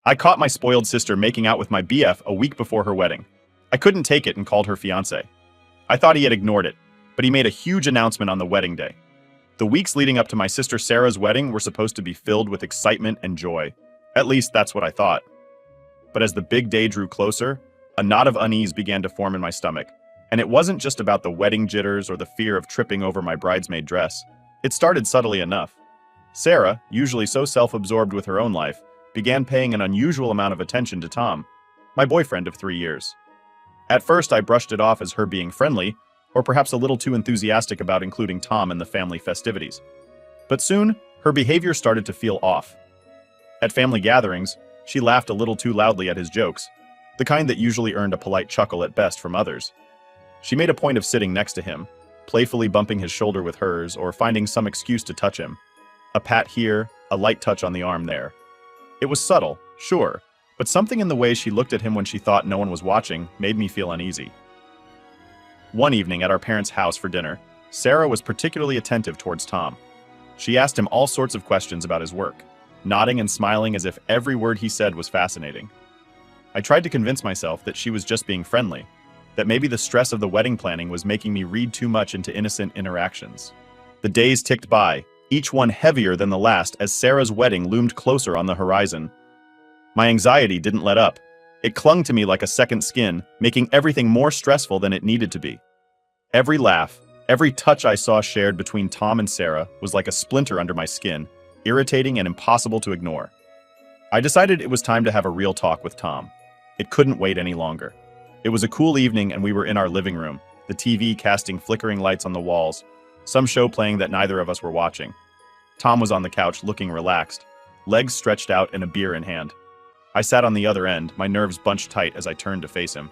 I caught my spoiled sister making out with my BF a week before her wedding. I couldn't take it and called her fiancé. I thought he had ignored it, but he made a huge announcement on the wedding day. The weeks leading up to my sister Sarah's wedding were supposed to be filled with excitement and joy. At least that's what I thought. But as the big day drew closer, a knot of unease began to form in my stomach. And it wasn't just about the wedding jitters or the fear of tripping over my bridesmaid dress. It started subtly enough. Sarah, usually so self-absorbed with her own life, began paying an unusual amount of attention to Tom, my boyfriend of 3 years. At first, I brushed it off as her being friendly, or perhaps a little too enthusiastic about including Tom in the family festivities. But soon, her behavior started to feel off. At family gatherings, she laughed a little too loudly at his jokes, the kind that usually earned a polite chuckle at best from others. She made a point of sitting next to him, playfully bumping his shoulder with hers or finding some excuse to touch him. A pat here, a light touch on the arm there. It was subtle, sure, but something in the way she looked at him when she thought no one was watching made me feel uneasy. One evening at our parents' house for dinner, Sarah was particularly attentive towards Tom. She asked him all sorts of questions about his work, nodding and smiling as if every word he said was fascinating. I tried to convince myself that she was just being friendly, that maybe the stress of the wedding planning was making me read too much into innocent interactions. The days ticked by, each one heavier than the last as Sarah's wedding loomed closer on the horizon. My anxiety didn't let up. It clung to me like a second skin, making everything more stressful than it needed to be. Every laugh, every touch I saw shared between Tom and Sarah was like a splinter under my skin, irritating and impossible to ignore. I decided it was time to have a real talk with Tom. It couldn't wait any longer. It was a cool evening and we were in our living room, the TV casting flickering lights on the walls, some show playing that neither of us were watching. Tom was on the couch looking relaxed, legs stretched out and a beer in hand. I sat on the other end, my nerves bunched tight as I turned to face him.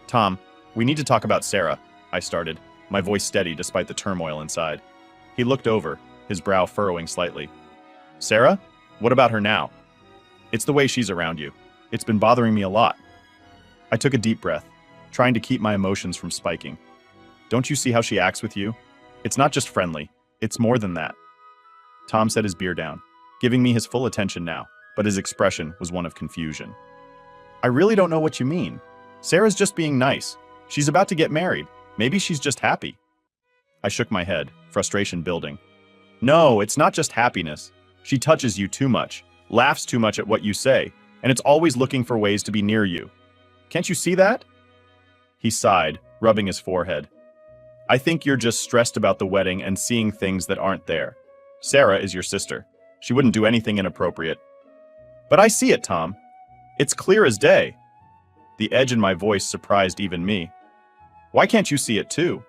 "Tom, we need to talk about Sarah," I started, my voice steady despite the turmoil inside. He looked over, his brow furrowing slightly. "Sarah? What about her now?" "It's the way she's around you. It's been bothering me a lot." I took a deep breath, trying to keep my emotions from spiking. "Don't you see how she acts with you? It's not just friendly, it's more than that." Tom set his beer down, giving me his full attention now, but his expression was one of confusion. "I really don't know what you mean. Sarah's just being nice. She's about to get married. Maybe she's just happy." I shook my head, frustration building. "No, it's not just happiness. She touches you too much, laughs too much at what you say, and it's always looking for ways to be near you. Can't you see that?" He sighed, rubbing his forehead. "I think you're just stressed about the wedding and seeing things that aren't there. Sarah is your sister. She wouldn't do anything inappropriate." "But I see it, Tom. It's clear as day." The edge in my voice surprised even me. "Why can't you see it too?"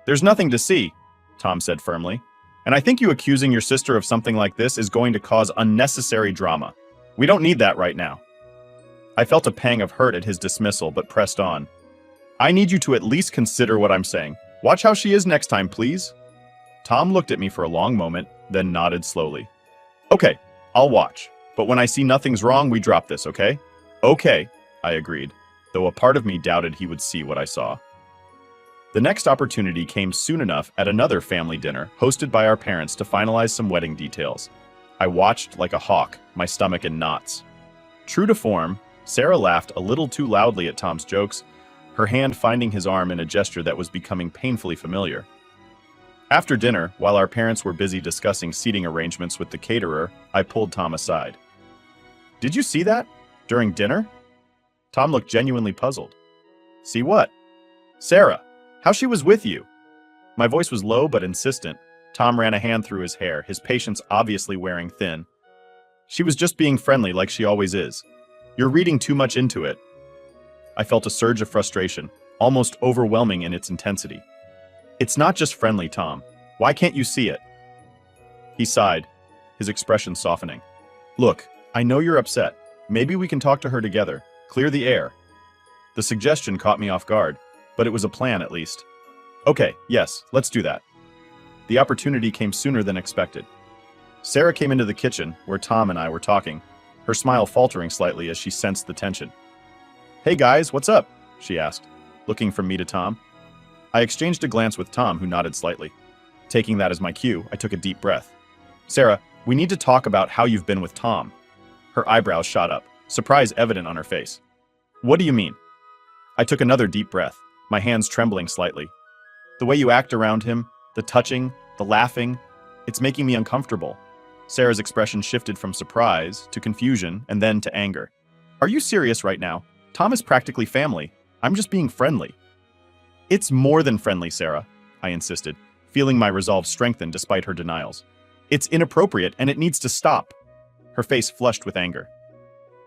"There's nothing to see," Tom said firmly. "And I think you accusing your sister of something like this is going to cause unnecessary drama. We don't need that right now." I felt a pang of hurt at his dismissal, but pressed on. "I need you to at least consider what I'm saying. Watch how she is next time, please." Tom looked at me for a long moment, then nodded slowly. "Okay, I'll watch. But when I see nothing's wrong, we drop this, okay?" "Okay," I agreed, though a part of me doubted he would see what I saw. The next opportunity came soon enough at another family dinner hosted by our parents to finalize some wedding details. I watched like a hawk, my stomach in knots. True to form, Sarah laughed a little too loudly at Tom's jokes, her hand finding his arm in a gesture that was becoming painfully familiar. After dinner, while our parents were busy discussing seating arrangements with the caterer, I pulled Tom aside. "Did you see that? During dinner?" Tom looked genuinely puzzled. "See what?" "Sarah, how she was with you." My voice was low but insistent. Tom ran a hand through his hair, his patience obviously wearing thin. "She was just being friendly like she always is. You're reading too much into it." I felt a surge of frustration, almost overwhelming in its intensity. "It's not just friendly, Tom. Why can't you see it?" He sighed, his expression softening. "Look, I know you're upset. Maybe we can talk to her together, clear the air." The suggestion caught me off guard, but it was a plan at least. "Okay, yes, let's do that." The opportunity came sooner than expected. Sarah came into the kitchen, where Tom and I were talking, her smile faltering slightly as she sensed the tension. "Hey guys, what's up?" she asked, looking from me to Tom. I exchanged a glance with Tom, who nodded slightly. Taking that as my cue, I took a deep breath. "Sarah, we need to talk about how you've been with Tom." Her eyebrows shot up, surprise evident on her face. What do you mean? I took another deep breath, my hands trembling slightly. The way you act around him, the touching, the laughing, it's making me uncomfortable. Sarah's expression shifted from surprise to confusion and then to anger. Are you serious right now? Tom is practically family. I'm just being friendly. It's more than friendly, Sarah, I insisted, feeling my resolve strengthen despite her denials. It's inappropriate and it needs to stop. Her face flushed with anger.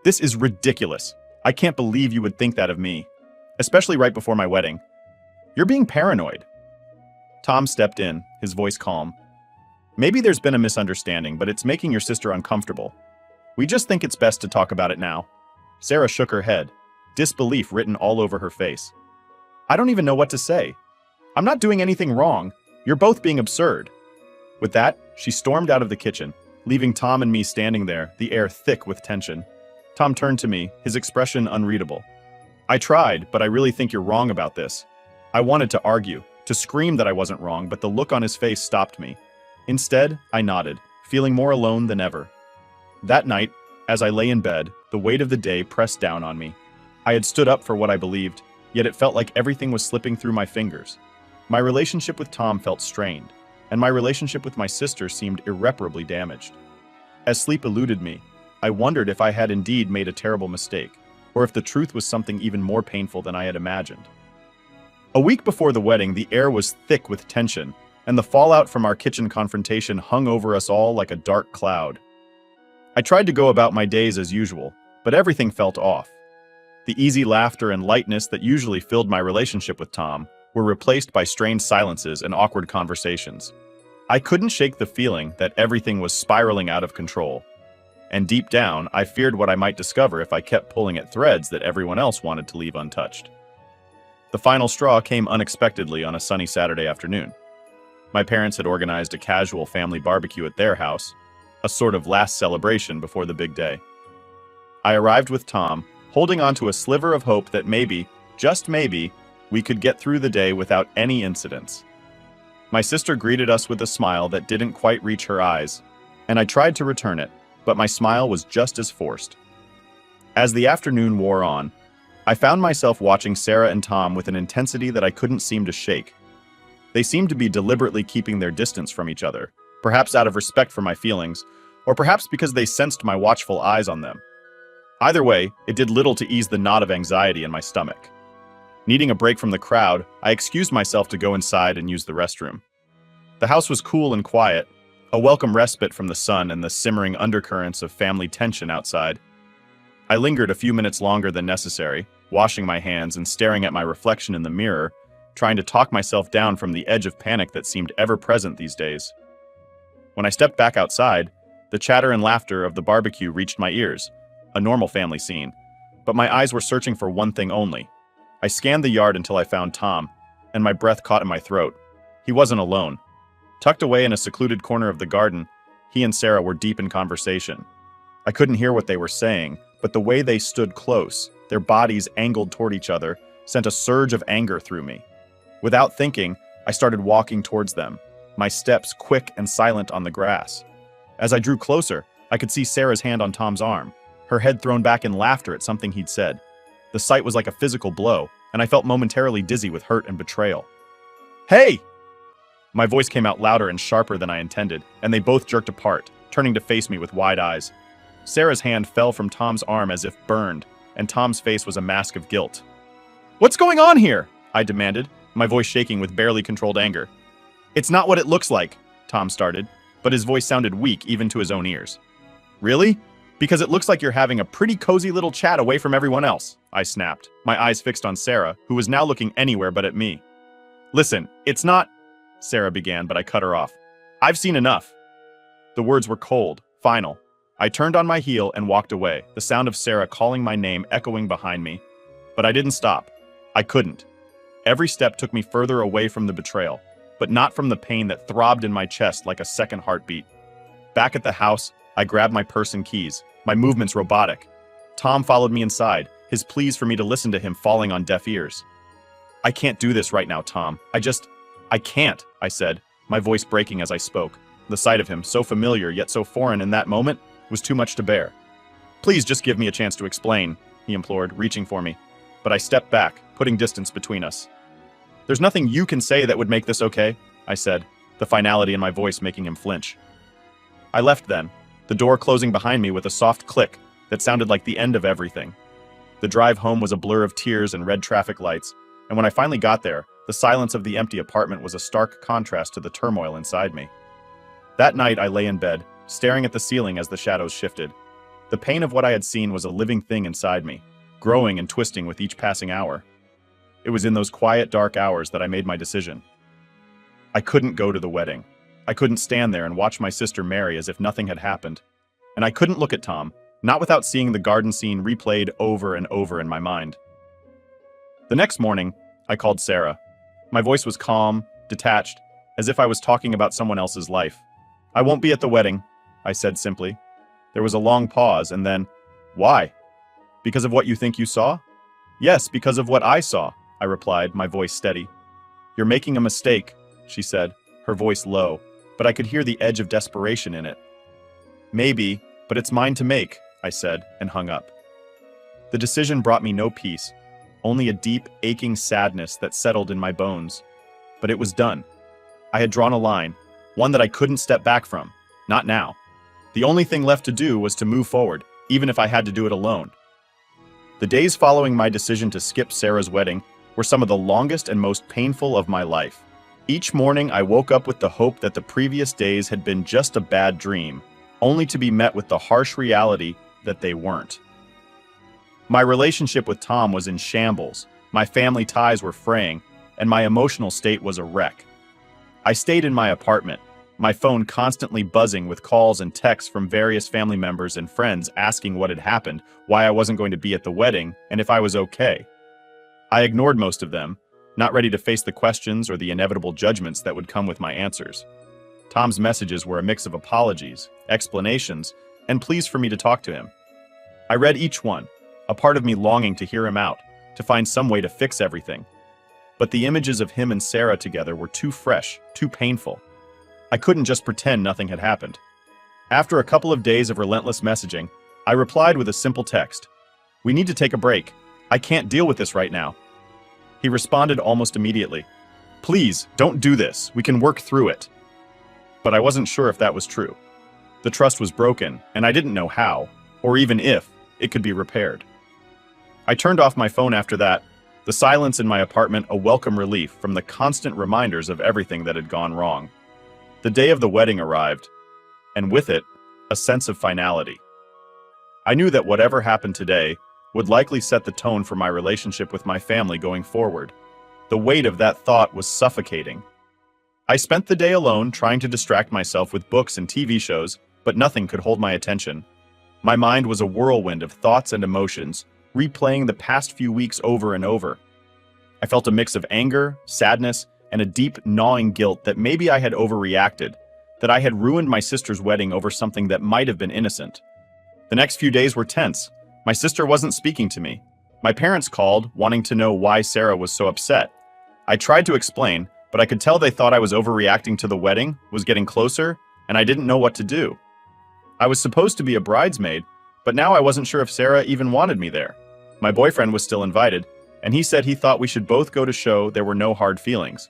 This is ridiculous. I can't believe you would think that of me, especially right before my wedding. You're being paranoid. Tom stepped in, his voice calm. Maybe there's been a misunderstanding, but it's making your sister uncomfortable. We just think it's best to talk about it now. Sarah shook her head, disbelief written all over her face. I don't even know what to say. I'm not doing anything wrong. You're both being absurd. With that, she stormed out of the kitchen, leaving Tom and me standing there, the air thick with tension. Tom turned to me, his expression unreadable. I tried, but I really think you're wrong about this. I wanted to argue, to scream that I wasn't wrong, but the look on his face stopped me. Instead, I nodded, feeling more alone than ever. That night, as I lay in bed, the weight of the day pressed down on me. I had stood up for what I believed, yet it felt like everything was slipping through my fingers. My relationship with Tom felt strained, and my relationship with my sister seemed irreparably damaged. As sleep eluded me, I wondered if I had indeed made a terrible mistake, or if the truth was something even more painful than I had imagined. A week before the wedding, the air was thick with tension, and the fallout from our kitchen confrontation hung over us all like a dark cloud. I tried to go about my days as usual, but everything felt off. The easy laughter and lightness that usually filled my relationship with Tom were replaced by strained silences and awkward conversations. I couldn't shake the feeling that everything was spiraling out of control. And deep down, I feared what I might discover if I kept pulling at threads that everyone else wanted to leave untouched. The final straw came unexpectedly on a sunny Saturday afternoon. My parents had organized a casual family barbecue at their house, a sort of last celebration before the big day. I arrived with Tom, holding on to a sliver of hope that maybe, just maybe, we could get through the day without any incidents. My sister greeted us with a smile that didn't quite reach her eyes, and I tried to return it, but my smile was just as forced. As the afternoon wore on, I found myself watching Sarah and Tom with an intensity that I couldn't seem to shake. They seemed to be deliberately keeping their distance from each other, perhaps out of respect for my feelings, or perhaps because they sensed my watchful eyes on them. Either way, it did little to ease the knot of anxiety in my stomach. Needing a break from the crowd, I excused myself to go inside and use the restroom. The house was cool and quiet, a welcome respite from the sun and the simmering undercurrents of family tension outside. I lingered a few minutes longer than necessary, washing my hands and staring at my reflection in the mirror, trying to talk myself down from the edge of panic that seemed ever present these days. When I stepped back outside, the chatter and laughter of the barbecue reached my ears, a normal family scene, but my eyes were searching for one thing only. I scanned the yard until I found Tom, and my breath caught in my throat. He wasn't alone. Tucked away in a secluded corner of the garden, he and Sarah were deep in conversation. I couldn't hear what they were saying, but the way they stood close, their bodies angled toward each other, sent a surge of anger through me. Without thinking, I started walking towards them, my steps quick and silent on the grass. As I drew closer, I could see Sarah's hand on Tom's arm, her head thrown back in laughter at something he'd said. The sight was like a physical blow, and I felt momentarily dizzy with hurt and betrayal. "Hey!" My voice came out louder and sharper than I intended, and they both jerked apart, turning to face me with wide eyes. Sarah's hand fell from Tom's arm as if burned, and Tom's face was a mask of guilt. "What's going on here?" I demanded, my voice shaking with barely controlled anger. "It's not what it looks like," Tom started, but his voice sounded weak even to his own ears. "Really? Because it looks like you're having a pretty cozy little chat away from everyone else," I snapped, my eyes fixed on Sarah, who was now looking anywhere but at me. "Listen, it's not—" Sarah began, but I cut her off. "I've seen enough." The words were cold, final. I turned on my heel and walked away, the sound of Sarah calling my name echoing behind me. But I didn't stop. I couldn't. Every step took me further away from the betrayal, but not from the pain that throbbed in my chest like a second heartbeat. Back at the house, I grabbed my purse and keys, my movements robotic. Tom followed me inside, his pleas for me to listen to him falling on deaf ears. "I can't do this right now, Tom. I can't," I said, my voice breaking as I spoke. The sight of him, so familiar yet so foreign in that moment, was too much to bear. Please just give me a chance to explain, he implored, reaching for me. But I stepped back, putting distance between us. There's nothing you can say that would make this okay, I said, the finality in my voice making him flinch. I left then, the door closing behind me with a soft click that sounded like the end of everything. The drive home was a blur of tears and red traffic lights, and when I finally got there, the silence of the empty apartment was a stark contrast to the turmoil inside me. That night I lay in bed, staring at the ceiling as the shadows shifted. The pain of what I had seen was a living thing inside me, growing and twisting with each passing hour. It was in those quiet, dark hours that I made my decision. I couldn't go to the wedding. I couldn't stand there and watch my sister marry as if nothing had happened. And I couldn't look at Tom, not without seeing the garden scene replayed over and over in my mind. The next morning, I called Sarah. My voice was calm, detached, as if I was talking about someone else's life. I won't be at the wedding, I said simply. There was a long pause, and then, why? Because of what you think you saw? Yes, because of what I saw, I replied, my voice steady. You're making a mistake, she said, her voice low, but I could hear the edge of desperation in it. Maybe, but it's mine to make, I said, and hung up. The decision brought me no peace, only a deep, aching sadness that settled in my bones. But it was done. I had drawn a line, one that I couldn't step back from, not now. The only thing left to do was to move forward, even if I had to do it alone. The days following my decision to skip Sarah's wedding were some of the longest and most painful of my life. Each morning I woke up with the hope that the previous days had been just a bad dream, only to be met with the harsh reality that they weren't. My relationship with Tom was in shambles, my family ties were fraying, and my emotional state was a wreck. I stayed in my apartment, my phone constantly buzzing with calls and texts from various family members and friends asking what had happened, why I wasn't going to be at the wedding, and if I was okay. I ignored most of them, not ready to face the questions or the inevitable judgments that would come with my answers. Tom's messages were a mix of apologies, explanations, and pleas for me to talk to him. I read each one, a part of me longing to hear him out, to find some way to fix everything. But the images of him and Sarah together were too fresh, too painful. I couldn't just pretend nothing had happened. After a couple of days of relentless messaging, I replied with a simple text. We need to take a break. I can't deal with this right now. He responded almost immediately. Please, don't do this. We can work through it. But I wasn't sure if that was true. The trust was broken, and I didn't know how, or even if, it could be repaired. I turned off my phone after that, the silence in my apartment a welcome relief from the constant reminders of everything that had gone wrong. The day of the wedding arrived, and with it, a sense of finality. I knew that whatever happened today would likely set the tone for my relationship with my family going forward. The weight of that thought was suffocating. I spent the day alone trying to distract myself with books and TV shows, but nothing could hold my attention. My mind was a whirlwind of thoughts and emotions, replaying the past few weeks over and over. I felt a mix of anger, sadness, and a deep, gnawing guilt that maybe I had overreacted, that I had ruined my sister's wedding over something that might have been innocent. The next few days were tense. My sister wasn't speaking to me. My parents called, wanting to know why Sarah was so upset. I tried to explain, but I could tell they thought I was overreacting to the wedding, was getting closer, and I didn't know what to do. I was supposed to be a bridesmaid, but now I wasn't sure if Sarah even wanted me there. My boyfriend was still invited, and he said he thought we should both go to show there were no hard feelings.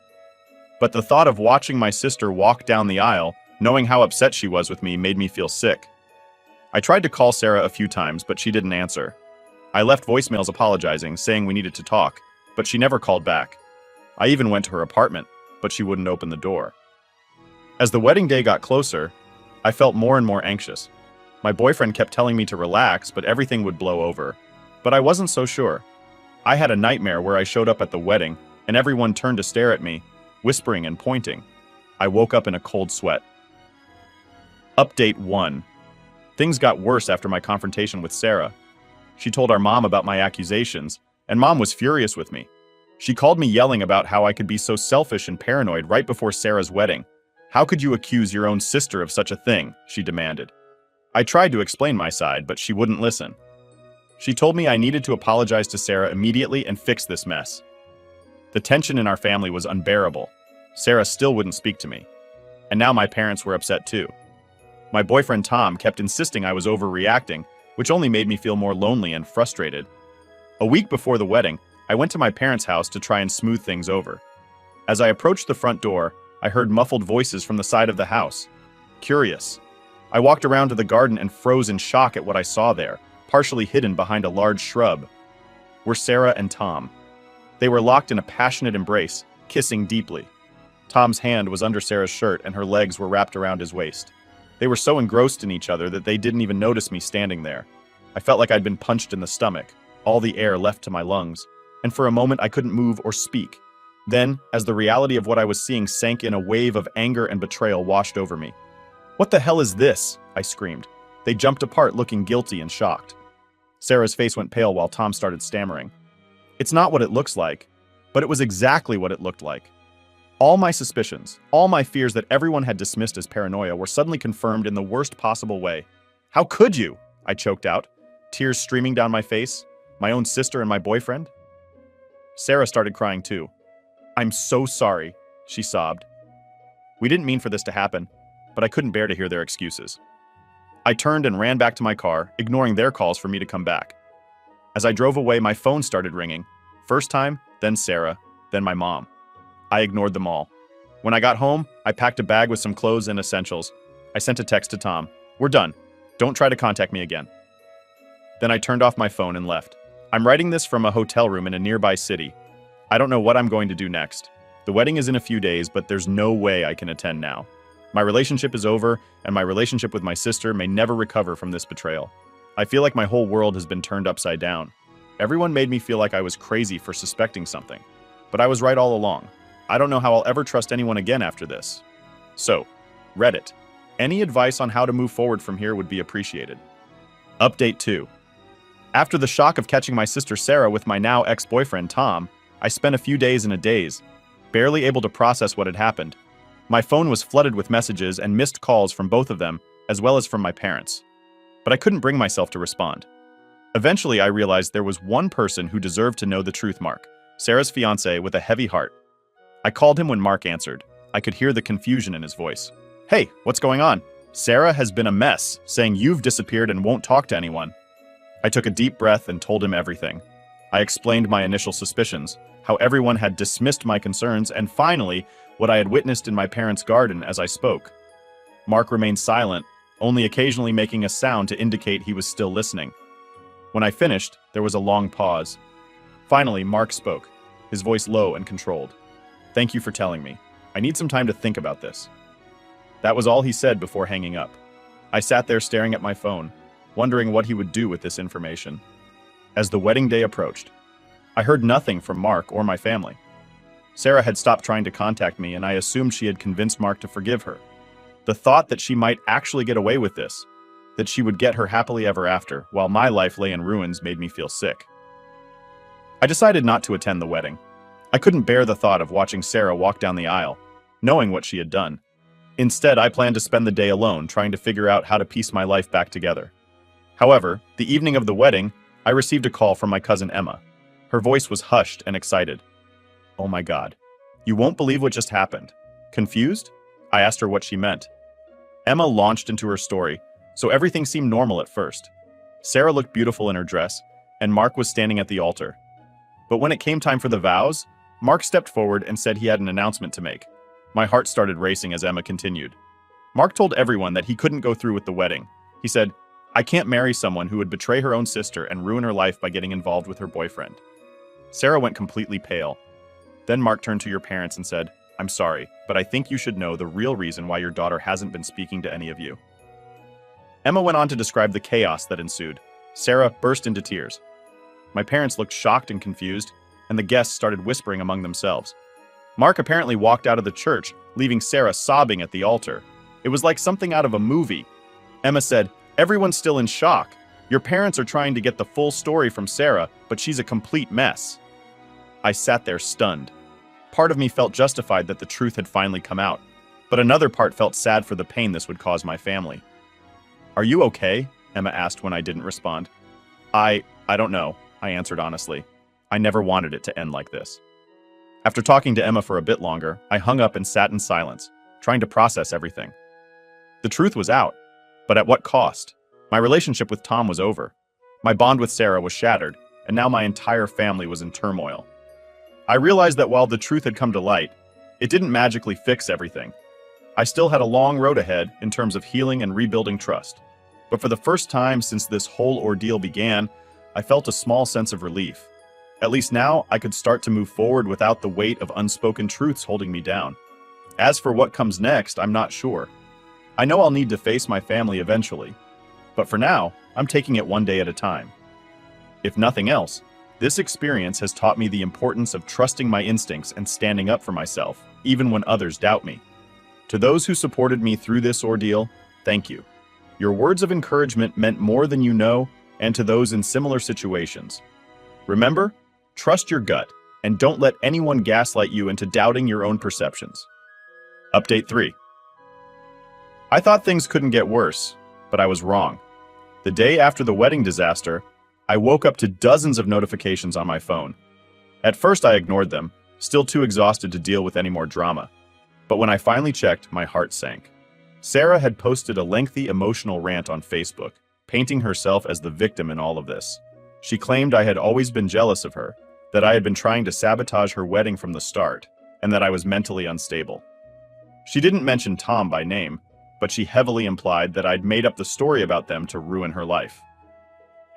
But the thought of watching my sister walk down the aisle, knowing how upset she was with me, made me feel sick. I tried to call Sarah a few times, but she didn't answer. I left voicemails apologizing, saying we needed to talk, but she never called back. I even went to her apartment, but she wouldn't open the door. As the wedding day got closer, I felt more and more anxious. My boyfriend kept telling me to relax, but everything would blow over. But I wasn't so sure. I had a nightmare where I showed up at the wedding, and everyone turned to stare at me, whispering and pointing. I woke up in a cold sweat. Update 1. Things got worse after my confrontation with Sarah. She told our mom about my accusations, and Mom was furious with me. She called me yelling about how I could be so selfish and paranoid right before Sarah's wedding. How could you accuse your own sister of such a thing? She demanded. I tried to explain my side, but she wouldn't listen. She told me I needed to apologize to Sarah immediately and fix this mess. The tension in our family was unbearable. Sarah still wouldn't speak to me. And now my parents were upset too. My boyfriend Tom kept insisting I was overreacting, which only made me feel more lonely and frustrated. A week before the wedding, I went to my parents' house to try and smooth things over. As I approached the front door, I heard muffled voices from the side of the house. Curious. I walked around to the garden and froze in shock at what I saw there, partially hidden behind a large shrub. Were Sarah and Tom. They were locked in a passionate embrace, kissing deeply. Tom's hand was under Sarah's shirt and her legs were wrapped around his waist. They were so engrossed in each other that they didn't even notice me standing there. I felt like I'd been punched in the stomach, all the air left to my lungs, and for a moment I couldn't move or speak. Then, as the reality of what I was seeing sank in, a wave of anger and betrayal washed over me. "What the hell is this?" I screamed. They jumped apart, looking guilty and shocked. Sarah's face went pale while Tom started stammering. "It's not what it looks like," but it was exactly what it looked like. All my suspicions, all my fears that everyone had dismissed as paranoia were suddenly confirmed in the worst possible way. "How could you?" I choked out, tears streaming down my face. My own sister and my boyfriend? Sarah started crying too. "I'm so sorry," she sobbed. "We didn't mean for this to happen," but I couldn't bear to hear their excuses. I turned and ran back to my car, ignoring their calls for me to come back. As I drove away, my phone started ringing. First time, then Sarah, then my mom. I ignored them all. When I got home, I packed a bag with some clothes and essentials. I sent a text to Tom. "We're done. Don't try to contact me again." Then I turned off my phone and left. I'm writing this from a hotel room in a nearby city. I don't know what I'm going to do next. The wedding is in a few days, but there's no way I can attend now. My relationship is over, and my relationship with my sister may never recover from this betrayal. I feel like my whole world has been turned upside down. Everyone made me feel like I was crazy for suspecting something. But I was right all along. I don't know how I'll ever trust anyone again after this. So, Reddit. Any advice on how to move forward from here would be appreciated. Update 2. After the shock of catching my sister Sarah with my now ex-boyfriend Tom, I spent a few days in a daze, barely able to process what had happened. My phone was flooded with messages and missed calls from both of them, as well as from my parents. But I couldn't bring myself to respond. Eventually, I realized there was one person who deserved to know the truth, Mark, Sarah's fiancé with a heavy heart. I called him when Mark answered. I could hear the confusion in his voice. "Hey, what's going on? Sarah has been a mess, saying you've disappeared and won't talk to anyone." I took a deep breath and told him everything. I explained my initial suspicions, how everyone had dismissed my concerns, and finally, what I had witnessed in my parents' garden as I spoke. Mark remained silent, only occasionally making a sound to indicate he was still listening. When I finished, there was a long pause. Finally, Mark spoke, his voice low and controlled. "Thank you for telling me. I need some time to think about this." That was all he said before hanging up. I sat there staring at my phone, wondering what he would do with this information. As the wedding day approached, I heard nothing from Mark or my family. Sarah had stopped trying to contact me, and I assumed she had convinced Mark to forgive her. The thought that she might actually get away with this, that she would get her happily ever after, while my life lay in ruins, made me feel sick. I decided not to attend the wedding. I couldn't bear the thought of watching Sarah walk down the aisle, knowing what she had done. Instead, I planned to spend the day alone, trying to figure out how to piece my life back together. However, the evening of the wedding, I received a call from my cousin Emma. Her voice was hushed and excited. "Oh my God. You won't believe what just happened." Confused? I asked her what she meant. Emma launched into her story, so everything seemed normal at first. Sarah looked beautiful in her dress, and Mark was standing at the altar. But when it came time for the vows, Mark stepped forward and said he had an announcement to make. My heart started racing as Emma continued. Mark told everyone that he couldn't go through with the wedding. He said, "I can't marry someone who would betray her own sister and ruin her life by getting involved with her boyfriend." Sarah went completely pale. Then Mark turned to your parents and said, "I'm sorry, but I think you should know the real reason why your daughter hasn't been speaking to any of you." Emma went on to describe the chaos that ensued. Sarah burst into tears. My parents looked shocked and confused, and the guests started whispering among themselves. Mark apparently walked out of the church, leaving Sarah sobbing at the altar. It was like something out of a movie. Emma said, "Everyone's still in shock. Your parents are trying to get the full story from Sarah, but she's a complete mess." I sat there stunned. Part of me felt justified that the truth had finally come out, but another part felt sad for the pain this would cause my family. "Are you okay?" Emma asked when I didn't respond. I don't know," I answered honestly. I never wanted it to end like this. After talking to Emma for a bit longer, I hung up and sat in silence, trying to process everything. The truth was out, but at what cost? My relationship with Tom was over. My bond with Sarah was shattered, and now my entire family was in turmoil. I realized that while the truth had come to light, it didn't magically fix everything. I still had a long road ahead in terms of healing and rebuilding trust. But for the first time since this whole ordeal began, I felt a small sense of relief. At least now, I could start to move forward without the weight of unspoken truths holding me down. As for what comes next, I'm not sure. I know I'll need to face my family eventually. But for now, I'm taking it one day at a time. If nothing else, this experience has taught me the importance of trusting my instincts and standing up for myself, even when others doubt me. To those who supported me through this ordeal, thank you. Your words of encouragement meant more than you know, and to those in similar situations. Remember, trust your gut, and don't let anyone gaslight you into doubting your own perceptions. Update 3. I thought things couldn't get worse, but I was wrong. The day after the wedding disaster, I woke up to dozens of notifications on my phone. At first I ignored them, still too exhausted to deal with any more drama. But when I finally checked, my heart sank. Sarah had posted a lengthy emotional rant on Facebook, painting herself as the victim in all of this. She claimed I had always been jealous of her, that I had been trying to sabotage her wedding from the start, and that I was mentally unstable. She didn't mention Tom by name, but she heavily implied that I'd made up the story about them to ruin her life.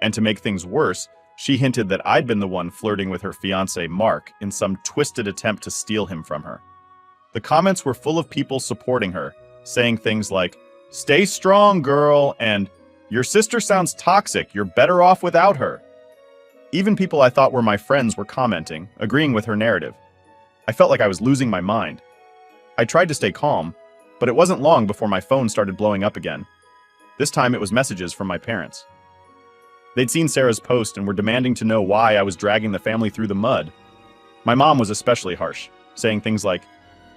And to make things worse, she hinted that I'd been the one flirting with her fiancé Mark in some twisted attempt to steal him from her. The comments were full of people supporting her, saying things like, "Stay strong, girl," and "Your sister sounds toxic, you're better off without her." Even people I thought were my friends were commenting, agreeing with her narrative. I felt like I was losing my mind. I tried to stay calm, but it wasn't long before my phone started blowing up again. This time it was messages from my parents. They'd seen Sarah's post and were demanding to know why I was dragging the family through the mud. My mom was especially harsh, saying things like,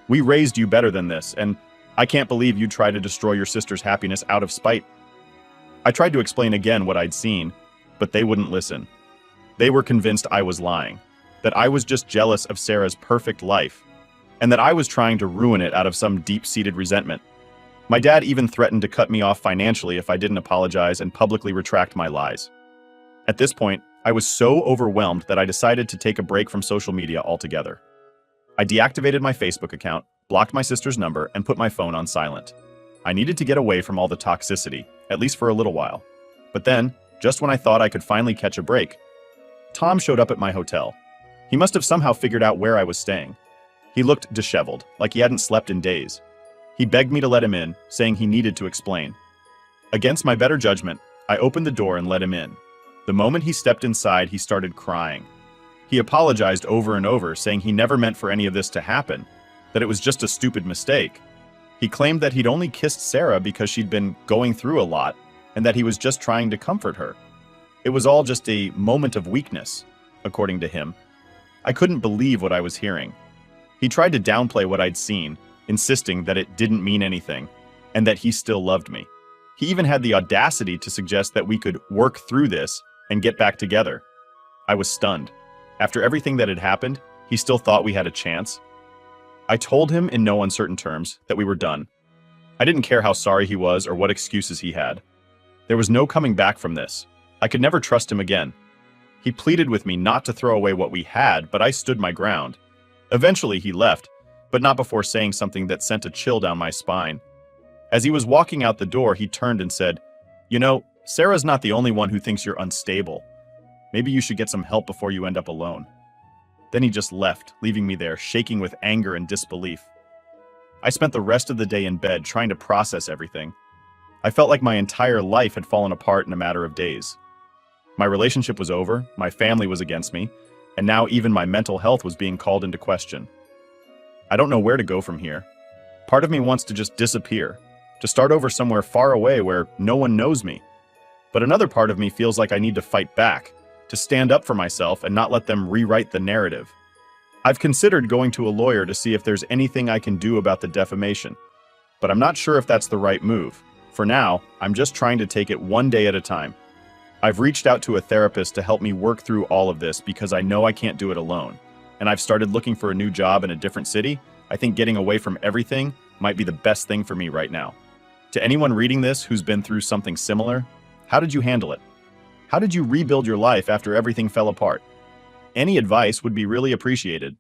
"We raised you better than this, and I can't believe you'd try to destroy your sister's happiness out of spite." I tried to explain again what I'd seen, but they wouldn't listen. They were convinced I was lying, that I was just jealous of Sarah's perfect life, and that I was trying to ruin it out of some deep-seated resentment. My dad even threatened to cut me off financially if I didn't apologize and publicly retract my lies. At this point, I was so overwhelmed that I decided to take a break from social media altogether. I deactivated my Facebook account, blocked my sister's number, and put my phone on silent. I needed to get away from all the toxicity, at least for a little while. But then, just when I thought I could finally catch a break, Tom showed up at my hotel. He must have somehow figured out where I was staying. He looked disheveled, like he hadn't slept in days. He begged me to let him in, saying he needed to explain. Against my better judgment, I opened the door and let him in. The moment he stepped inside, he started crying. He apologized over and over, saying he never meant for any of this to happen, that it was just a stupid mistake. He claimed that he'd only kissed Sarah because she'd been going through a lot, and that he was just trying to comfort her. It was all just a moment of weakness, according to him. I couldn't believe what I was hearing. He tried to downplay what I'd seen, insisting that it didn't mean anything, and that he still loved me. He even had the audacity to suggest that we could work through this and get back together. I was stunned. After everything that had happened, he still thought we had a chance. I told him in no uncertain terms that we were done. I didn't care how sorry he was or what excuses he had. There was no coming back from this. I could never trust him again. He pleaded with me not to throw away what we had, but I stood my ground. Eventually he left, but not before saying something that sent a chill down my spine. As he was walking out the door, he turned and said, "You know, Sarah's not the only one who thinks you're unstable. Maybe you should get some help before you end up alone." Then he just left, leaving me there, shaking with anger and disbelief. I spent the rest of the day in bed trying to process everything. I felt like my entire life had fallen apart in a matter of days. My relationship was over, my family was against me, and now even my mental health was being called into question. I don't know where to go from here. Part of me wants to just disappear, to start over somewhere far away where no one knows me. But another part of me feels like I need to fight back, to stand up for myself and not let them rewrite the narrative. I've considered going to a lawyer to see if there's anything I can do about the defamation, but I'm not sure if that's the right move. For now, I'm just trying to take it one day at a time. I've reached out to a therapist to help me work through all of this because I know I can't do it alone. And I've started looking for a new job in a different city. I think getting away from everything might be the best thing for me right now. To anyone reading this who's been through something similar, How did you handle it? How did you rebuild your life after everything fell apart? Any advice would be really appreciated.